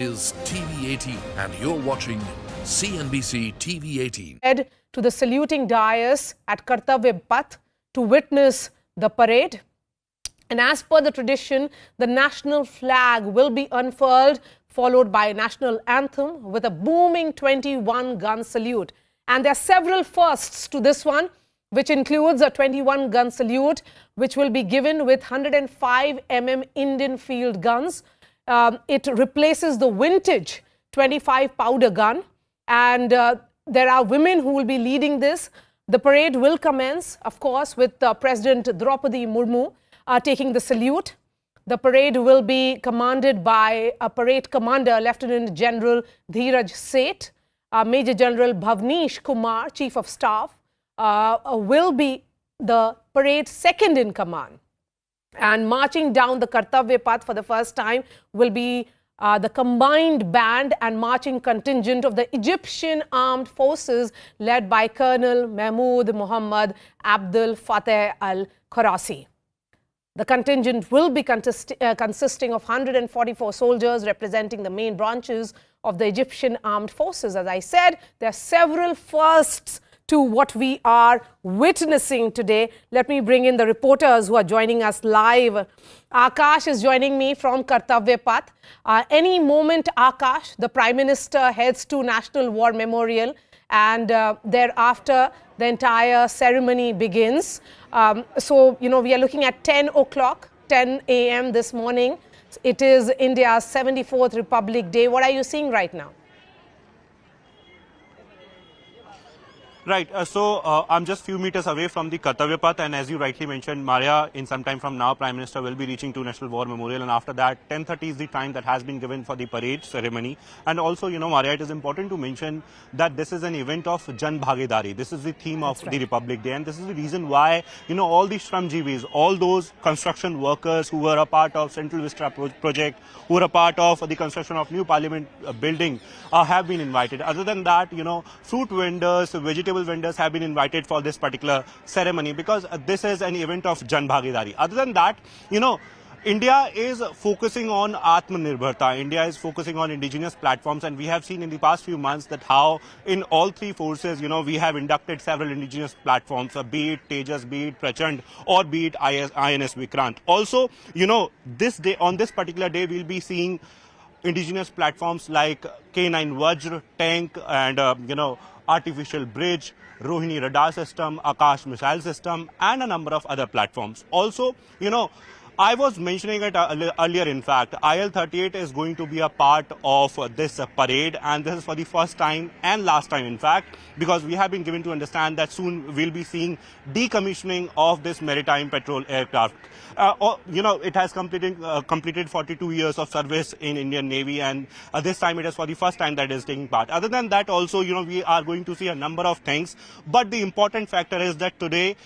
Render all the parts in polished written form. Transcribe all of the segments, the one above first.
Is TV18 and you're watching CNBC-TV18. Head to the saluting dais at Kartavya Path to witness the parade. And as per the tradition, the national flag will be unfurled, followed by a national anthem with a booming 21-gun salute. And there are several firsts to this one, which includes a 21-gun salute, which will be given with 105mm Indian field guns. It replaces the vintage 25 powder gun, and there are women who will be leading this. The parade will commence, of course, with President Draupadi Murmu taking the salute. The parade will be commanded by a parade commander, Lieutenant General Dheeraj Seth. Major General Bhavnish Kumar, Chief of Staff, will be the parade's second in command. And marching down the Kartavya Path for the first time will be the combined band and marching contingent of the Egyptian Armed Forces led by Colonel Mahmoud Muhammad Abdul Fateh al-Kharasi. The contingent will be consisting of 144 soldiers representing the main branches of the Egyptian Armed Forces. As I said, there are several firsts to what we are witnessing today. Let me bring in the reporters who are joining us live. Akash is joining me from Kartavya Path. Any moment, Akash, the Prime Minister heads to National War Memorial, and thereafter the entire ceremony begins. So, we are looking at 10 o'clock, 10 a.m. this morning. It is India's 74th Republic Day. What are you seeing right now? Right. So I'm just few meters away from the Kartavya Path, and as you rightly mentioned, Maria, in some time from now, Prime Minister will be reaching to National War Memorial, and after that, 10:30 is the time that has been given for the parade ceremony. And also, Maria, it is important to mention that this is an event of Jan Bhagidari. This is the theme of the Republic Day, and this is the reason why, all the Shramjeevis, all those construction workers who were a part of Central Vista project, who were a part of the construction of new Parliament building, have been invited. Other than that, fruit vendors, vegetable vendors have been invited for this particular ceremony because this is an event of Jan Bhagidari. Other than that, India is focusing on Atmanirbharta. India is focusing on indigenous platforms, and we have seen in the past few months that how in all three forces, we have inducted several indigenous platforms, be it Tejas, be it Prachand, or be it INS Vikrant. Also, this day, on this particular day, we'll be seeing indigenous platforms like K9 Vajra, tank, and, artificial bridge, Rohini radar system, Akash missile system, and a number of other platforms. Also, I was mentioning it earlier, in fact, IL-38 is going to be a part of this parade, and this is for the first time and last time, in fact, because we have been given to understand that soon we'll be seeing decommissioning of this maritime patrol aircraft. It has completed 42 years of service in Indian Navy, and this time it is for the first time that it is taking part. Other than that, also, we are going to see a number of things, but the important factor is that today,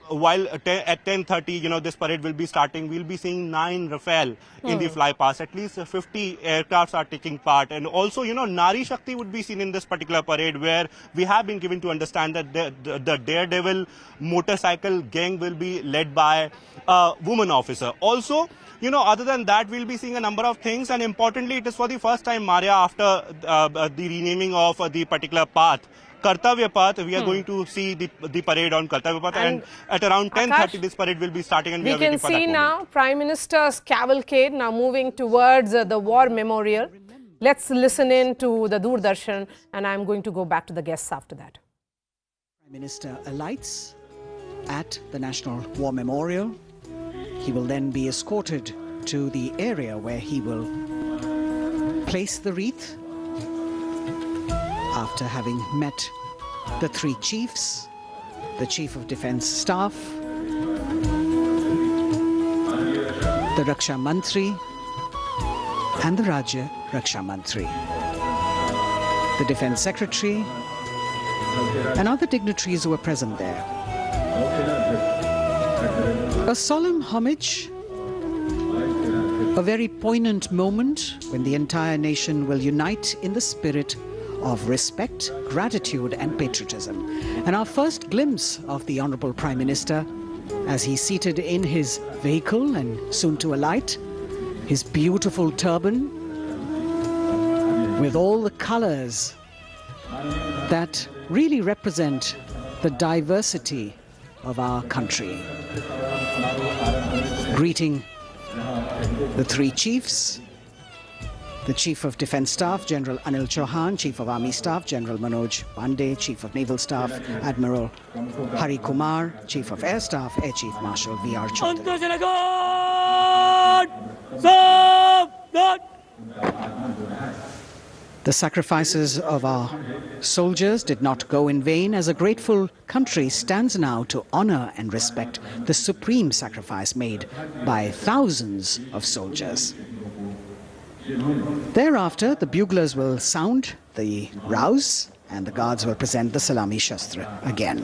while at 10:30, this parade will be starting, we'll be seeing 9 Rafale in the flypast. At least 50 aircrafts are taking part. And also, Nari Shakti would be seen in this particular parade, where we have been given to understand that the Daredevil motorcycle gang will be led by a woman officer. Also, other than that, we'll be seeing a number of things. And importantly, it is for the first time, Maria, after the renaming of the particular path, Kartavya Path, we are going to see the parade on Kartavya Path, and at around 10:30 this parade will be starting, and we are waiting for that moment. We can see now Prime Minister's cavalcade now moving towards the War Memorial. Let's listen in to the Doordarshan, and I'm going to go back to the guests after that. Prime Minister alights at the National War Memorial. He will then be escorted to the area where he will place the wreath after having met the 3 chiefs, the Chief of Defence Staff, the Raksha Mantri, and the Rajya Raksha Mantri, the Defence Secretary, and other dignitaries who were present there. A solemn homage, a very poignant moment when the entire nation will unite in the spirit of respect, gratitude, and patriotism. And our first glimpse of the Honorable Prime Minister as he's seated in his vehicle and soon to alight, his beautiful turban, with all the colors that really represent the diversity of our country. Greeting the three chiefs, the Chief of Defence Staff, General Anil Chauhan, Chief of Army Staff, General Manoj Pandey, Chief of Naval Staff, Admiral Hari Kumar, Chief of Air Staff, Air Chief Marshal V.R. Chaudhary. The sacrifices of our soldiers did not go in vain, as a grateful country stands now to honor and respect the supreme sacrifice made by thousands of soldiers. Thereafter, the buglers will sound the rouse and the guards will present the Salami Shastra again.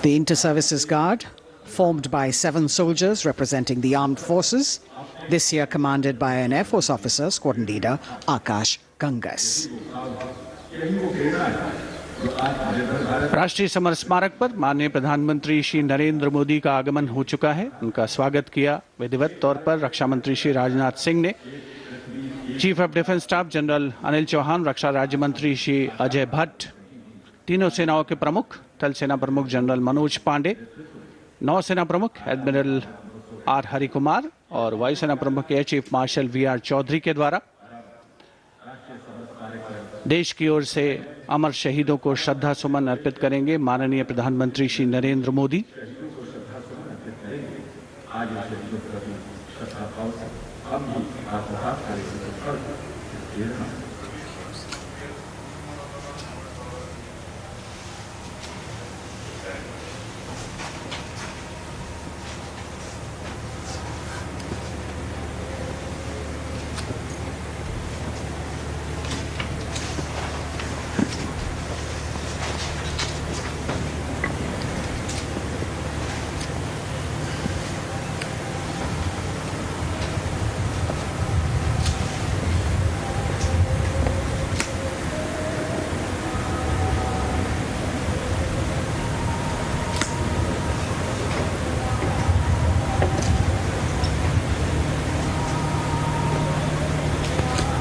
The Inter-Services Guard, formed by 7 soldiers representing the armed forces, this year commanded by an Air Force officer, Squadron Leader Akash Gangas. राष्ट्रीय summer स्मारक पर माननीय प्रधानमंत्री श्री नरेंद्र मोदी का आगमन हो चुका है। उनका स्वागत किया विधिवत तौर पर रक्षा मंत्री श्री राजनाथ सिंह ने। Chief of defence staff general Anil Chauhan, रक्षा राज्य मंत्री श्री अजय भट्ट, तीनों सेनाओं के प्रमुख थल सेना प्रमुख जनरल मनोज पांडे, नौसेना प्रमुख एडमिरल आर हरि कुमार और वायुसेना प्रमुख air chief marshal V R. Chaudhary के द्वारा देश की ओर से अमर शहीदों को श्रद्धा सुमन अर्पित करेंगे माननीय प्रधानमंत्री Shri Narendra Modi.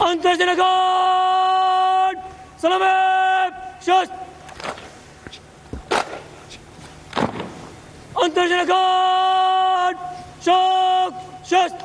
Antarjanagan! Salame! Shast! Antarjanagan! Shok! Shast!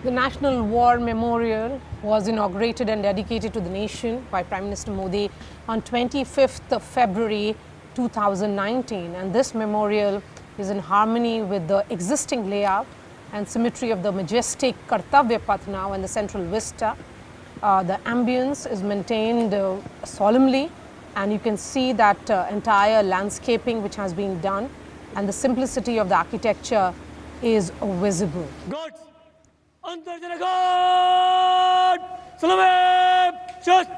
The National War Memorial was inaugurated and dedicated to the nation by Prime Minister Modi on 25th of February 2019. And this memorial is in harmony with the existing layout and symmetry of the majestic Kartavya Path now and the central vista. The ambience is maintained solemnly, and you can see that entire landscaping which has been done, and the simplicity of the architecture is visible. God! Antarjana God! Salame! Shast!